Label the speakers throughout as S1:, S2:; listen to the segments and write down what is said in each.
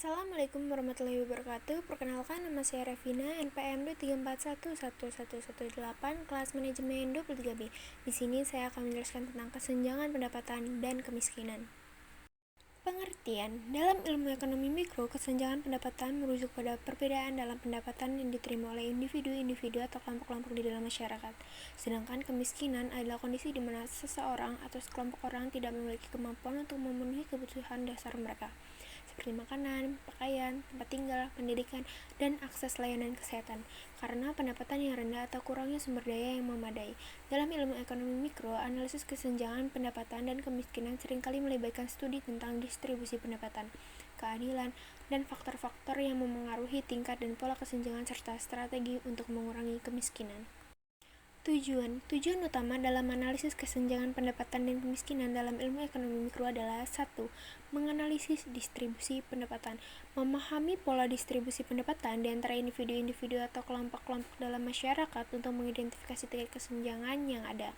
S1: Assalamualaikum warahmatullahi wabarakatuh. Perkenalkan, nama saya Revina, NPM 2341118, kelas manajemen 23B. Di sini saya akan menjelaskan tentang kesenjangan pendapatan dan kemiskinan. Pengertian: dalam ilmu ekonomi mikro, kesenjangan pendapatan merujuk pada perbedaan dalam pendapatan yang diterima oleh individu-individu atau kelompok-kelompok di dalam masyarakat. Sedangkan kemiskinan adalah kondisi di mana seseorang atau sekelompok orang tidak memiliki kemampuan untuk memenuhi kebutuhan dasar mereka, seperti makanan, pakaian, tempat tinggal, pendidikan, dan akses layanan kesehatan, karena pendapatan yang rendah atau kurangnya sumber daya yang memadai. Dalam ilmu ekonomi mikro, analisis kesenjangan pendapatan dan kemiskinan seringkali melibatkan studi tentang distribusi pendapatan, keadilan, dan faktor-faktor yang memengaruhi tingkat dan pola kesenjangan serta strategi untuk mengurangi kemiskinan. Tujuan utama dalam analisis kesenjangan pendapatan dan kemiskinan dalam ilmu ekonomi mikro adalah 1. Menganalisis distribusi pendapatan, memahami pola distribusi pendapatan di antara individu-individu atau kelompok-kelompok dalam masyarakat untuk mengidentifikasi tingkat kesenjangan yang ada.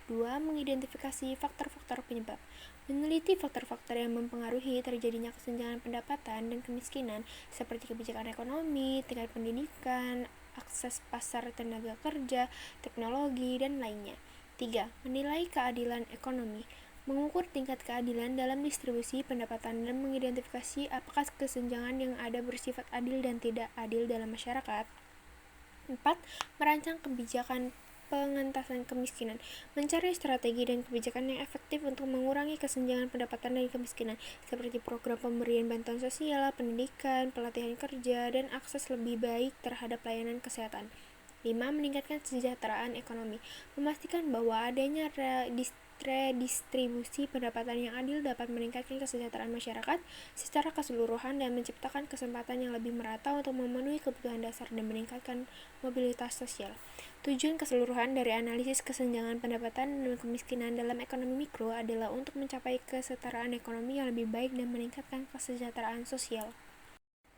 S1: 2. Mengidentifikasi faktor-faktor penyebab, meneliti faktor-faktor yang mempengaruhi terjadinya kesenjangan pendapatan dan kemiskinan, seperti kebijakan ekonomi, tingkat pendidikan, akses pasar tenaga kerja, teknologi, dan lainnya. 3. Menilai keadilan ekonomi, mengukur tingkat keadilan dalam distribusi pendapatan dan mengidentifikasi apakah kesenjangan yang ada bersifat adil dan tidak adil dalam masyarakat. 4. Merancang kebijakan pengentasan kemiskinan, mencari strategi dan kebijakan yang efektif untuk mengurangi kesenjangan pendapatan dan kemiskinan, seperti program pemberian bantuan sosial, pendidikan, pelatihan kerja, dan akses lebih baik terhadap layanan kesehatan. 5. Meningkatkan kesejahteraan ekonomi, memastikan bahwa adanya redistribusi pendapatan yang adil dapat meningkatkan kesejahteraan masyarakat secara keseluruhan dan menciptakan kesempatan yang lebih merata untuk memenuhi kebutuhan dasar dan meningkatkan mobilitas sosial. Tujuan keseluruhan dari analisis kesenjangan pendapatan dan kemiskinan dalam ekonomi mikro adalah untuk mencapai kesetaraan ekonomi yang lebih baik dan meningkatkan kesejahteraan sosial.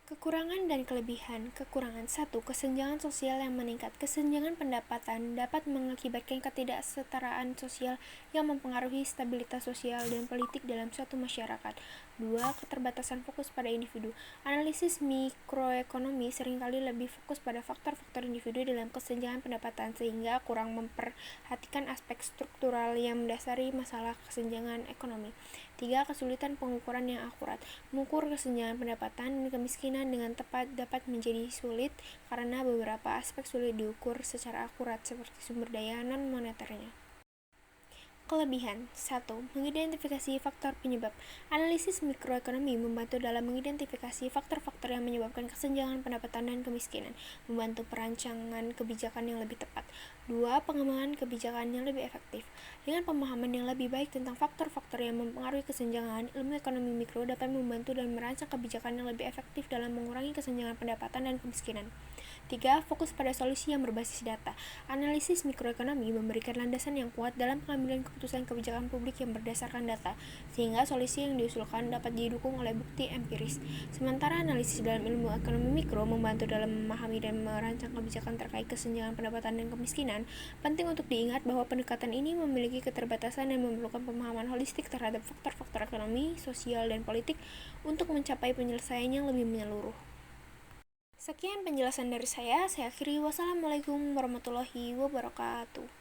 S1: Kekurangan dan kelebihan. Kekurangan: 1. Kesenjangan sosial yang meningkat. Kesenjangan pendapatan dapat mengakibatkan ketidaksetaraan sosial yang mempengaruhi stabilitas sosial dan politik dalam suatu masyarakat. 2. Keterbatasan fokus pada individu. Analisis mikroekonomi seringkali lebih fokus pada faktor-faktor individu dalam kesenjangan pendapatan sehingga kurang memperhatikan aspek struktural yang mendasari masalah kesenjangan ekonomi. 3. Kesulitan pengukuran yang akurat. Mengukur kesenjangan pendapatan dan kemiskinan dengan tepat dapat menjadi sulit karena beberapa aspek sulit diukur secara akurat, seperti sumber daya non-moneternya. Kelebihan: 1. Mengidentifikasi faktor penyebab. Analisis mikroekonomi membantu dalam mengidentifikasi faktor-faktor yang menyebabkan kesenjangan pendapatan dan kemiskinan, membantu perancangan kebijakan yang lebih tepat. 2. Pengembangan kebijakan yang lebih efektif. Dengan pemahaman yang lebih baik tentang faktor-faktor yang mempengaruhi kesenjangan, ilmu ekonomi mikro dapat membantu dan merancang kebijakan yang lebih efektif dalam mengurangi kesenjangan pendapatan dan kemiskinan. 3. Fokus pada solusi yang berbasis data. Analisis mikroekonomi memberikan landasan yang kuat dalam pengambilan keputusan kebijakan publik yang berdasarkan data, sehingga solusi yang diusulkan dapat didukung oleh bukti empiris. Sementara analisis dalam ilmu ekonomi mikro membantu dalam memahami dan merancang kebijakan terkait kesenjangan pendapatan dan kemiskinan. Penting untuk diingat bahwa pendekatan ini memiliki keterbatasan dan memerlukan pemahaman holistik terhadap faktor-faktor ekonomi, sosial, dan politik untuk mencapai penyelesaian yang lebih menyeluruh. Sekian penjelasan dari saya akhiri. Wassalamualaikum warahmatullahi wabarakatuh.